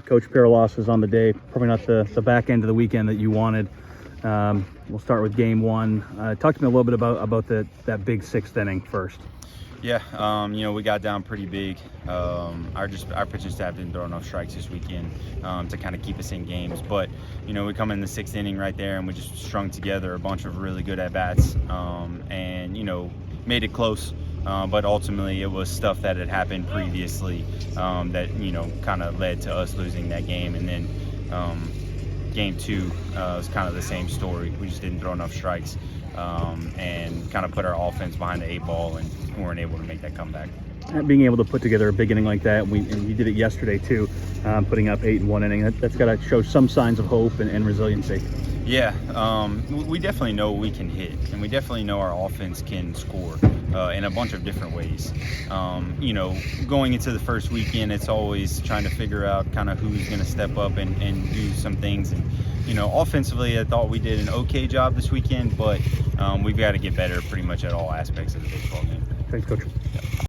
Coach, pair of losses on the day, probably not the back end of the weekend that you wanted. We'll start with game one. Talk to me a little bit about that big sixth inning first. Yeah, we got down pretty big. Our pitching staff didn't throw enough strikes this weekend to kind of keep us in games. But, we come in the sixth inning right there, and we just strung together a bunch of really good at-bats and, made it close. But ultimately, it was stuff that had happened previously that, kind of led to us losing that game. And then game two was kind of the same story. We just didn't throw enough strikes and kind of put our offense behind the eight ball, and we weren't able to make that comeback. Being able to put together a big inning like that, and you did it yesterday too, putting up 8 in one inning, that's got to show some signs of hope and resiliency. Yeah, we definitely know we can hit, and we definitely know our offense can score in a bunch of different ways. Going into the first weekend, it's always trying to figure out kind of who's going to step up and do some things. And, offensively, I thought we did an okay job this weekend, but we've got to get better pretty much at all aspects of the baseball game. Thanks, Coach.